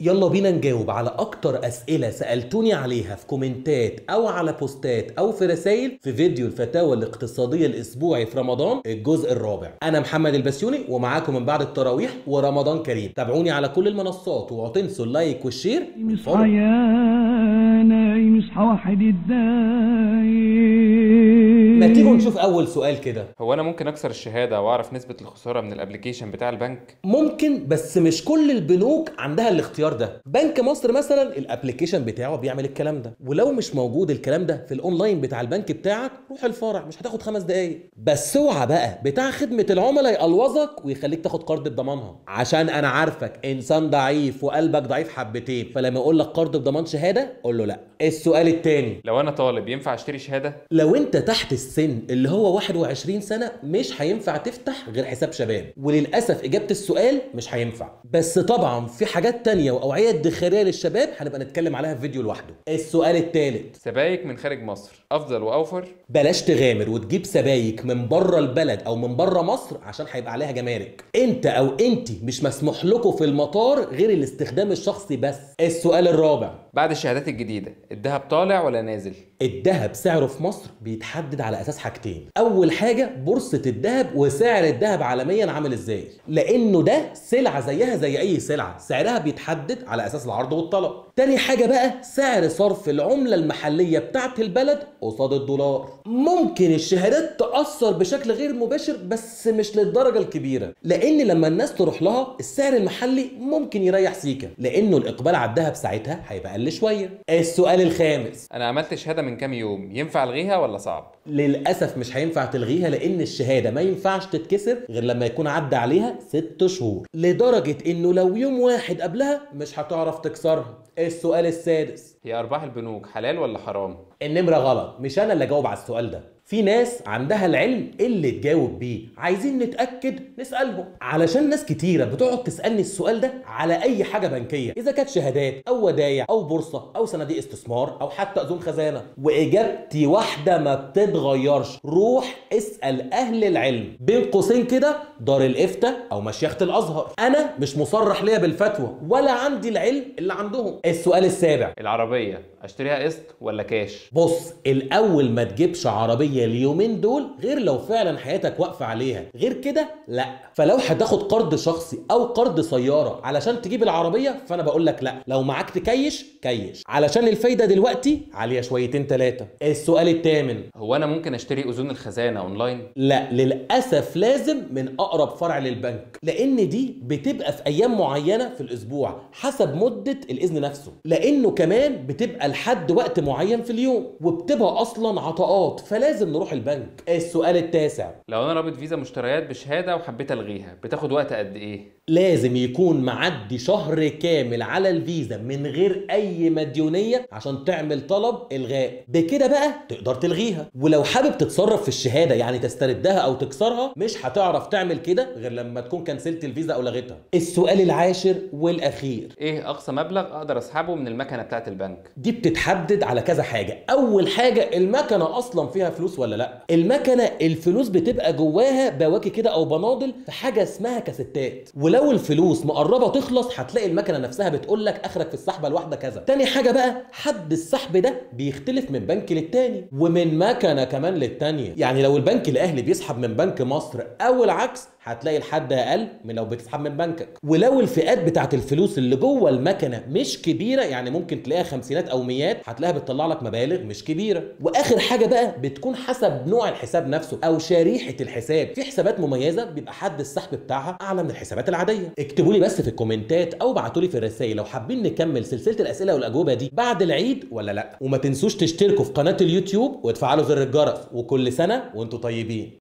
يلا بينا نجاوب على اكتر اسئله سالتوني عليها في كومنتات او على بوستات او في رسائل في فيديو الفتاوى الاقتصاديه الاسبوعي في رمضان الجزء الرابع. انا محمد البسيوني ومعاكم من بعد التراويح ورمضان كريم. تابعوني على كل المنصات واوعوا تنسوا اللايك والشير. يصحى يا نايم يصحى واحد الدايم. ما تيجوا نشوف اول سؤال كده. هو انا ممكن اكسر الشهاده واعرف نسبه الخساره من الابليكيشن بتاع البنك؟ ممكن، بس مش كل البنوك عندها الاختيار ده. بنك مصر مثلا الابليكيشن بتاعه بيعمل الكلام ده، ولو مش موجود الكلام ده في الاونلاين بتاع البنك بتاعك روح الفرع، مش هتاخد 5 دقايق. بس اوعى بقى بتاع خدمه العملاء يقلوظك ويخليك تاخد قرض بضمانها، عشان انا عارفك انسان ضعيف وقلبك ضعيف حبتين، فلما يقول لك قرض بضمان شهاده قول له لا. السؤال الثاني، لو انا طالب ينفع اشتري شهاده؟ لو انت تحت السن اللي هو 21 سنه مش هينفع تفتح غير حساب شباب، وللاسف اجابه السؤال مش هينفع. بس طبعا في حاجات تانية واوعيه ادخاريه للشباب هنبقى نتكلم عليها في فيديو لوحده. السؤال الثالث، سبائك من خارج مصر افضل واوفر؟ بلاش تغامر وتجيب سبايك من بره البلد او من بره مصر عشان هيبقى عليها جمارك. انت او انت مش مسموح لكم في المطار غير الاستخدام الشخصي بس. السؤال الرابع، بعد الشهادات الجديده الذهب طالع ولا نازل؟ الذهب سعره في مصر بيتحدد على اساس حاجتين. اول حاجه بورصه الذهب وسعر الذهب عالميا عامل ازاي، لانه ده سلعه زيها زي اي سلعه سعرها بيتحدد على اساس العرض والطلب. تاني حاجه بقى سعر صرف العمله المحليه بتاعت البلد قصاد الدولار. ممكن الشهادات تاثر بشكل غير مباشر بس مش للدرجه الكبيره، لان لما الناس تروح لها السعر المحلي ممكن يريح سيكه، لانه الاقبال على الذهب ساعتها هيبقى اقل شويه. السؤال الخامس، انا عملت شهاده من كام يوم، ينفع الغيها ولا صعب؟ للأسف مش هينفع تلغيها، لأن الشهادة ما ينفعش تتكسر غير لما يكون عدى عليها 6 شهور، لدرجة إنه لو يوم واحد قبلها مش هتعرف تكسرها. السؤال السادس، هي ارباح البنوك حلال ولا حرام؟ النمرة غلط، مش أنا اللي أجاوب على السؤال ده. في ناس عندها العلم اللي تجاوب بيه، عايزين نتأكد نسألهم، علشان ناس كتيرة بتقعد تسألني السؤال ده على أي حاجة بنكية، إذا كانت شهادات أو ودايع أو بورصة أو صناديق استثمار أو حتى أذون خزانة، وإجابتي واحدة ما بتتغيرش، روح اسأل أهل العلم. بين قوسين كده دار الإفتاء أو مشيخة الأزهر. أنا مش مصرح ليا بالفتوى ولا عندي العلم اللي عندهم. السؤال السابع، العربيه اشتريها قسط ولا كاش؟ بص، الأول ما تجيبش عربية اليومين دول غير لو فعلا حياتك واقفه عليها، غير كده لا. فلو هتاخد قرض شخصي او قرض سياره علشان تجيب العربيه فانا بقول لك لا. لو معاك تكيش كيش علشان الفايده دلوقتي عاليه شويتين 3. السؤال الثامن، هو انا ممكن اشتري اذون الخزانه اونلاين؟ لا للاسف لازم من اقرب فرع للبنك، لان دي بتبقى في ايام معينه في الاسبوع حسب مده الاذن نفسه، لانه كمان بتبقى لحد وقت معين في اليوم وبتبقى اصلا عطاءات، فلازم نروح البنك. السؤال التاسع، لو انا رابط فيزا مشتريات بشهاده وحبيت الغيها بتاخد وقت قد ايه؟ لازم يكون معدي شهر كامل على الفيزا من غير اي مديونيه عشان تعمل طلب الغاء، بكده بقى تقدر تلغيها. ولو حابب تتصرف في الشهاده يعني تستردها او تكسرها مش هتعرف تعمل كده غير لما تكون كنسلت الفيزا او لغيتها. السؤال العاشر والاخير، ايه اقصى مبلغ اقدر اسحبه من المكنه بتاعه البنك؟ دي بتتحدد على كذا حاجه. اول حاجه المكنه اصلا فيها فلوس ولا لا. المكنه الفلوس بتبقى جواها بواكي كده او بناضل في حاجه اسمها كاسيتات، ولو الفلوس مقربه تخلص هتلاقي المكنه نفسها بتقول لك اخرك في السحبه الواحده كذا. تاني حاجه بقى حد السحب ده بيختلف من بنك للتاني ومن مكنه كمان للتانيه، يعني لو البنك الاهلي بيسحب من بنك مصر او العكس هتلاقي الحد اقل من لو بتسحب من بنكك. ولو الفئات بتاعت الفلوس اللي جوه المكنه مش كبيره، يعني ممكن تلاقيها خمسينات او ميات، هتلاقيها بتطلع لك مبالغ مش كبيره. واخر حاجه بقى بتكون حسب نوع الحساب نفسه او شريحه الحساب. في حسابات مميزه بيبقى حد السحب بتاعها اعلى من الحسابات العاديه. اكتبوا لي بس في الكومنتات او ابعتوا لي في الرسائل لو حابين نكمل سلسله الاسئله والاجوبه دي بعد العيد ولا لا. وما تنسوش تشتركوا في قناه اليوتيوب وتفعلوا زر الجرس، وكل سنه وانتم طيبين.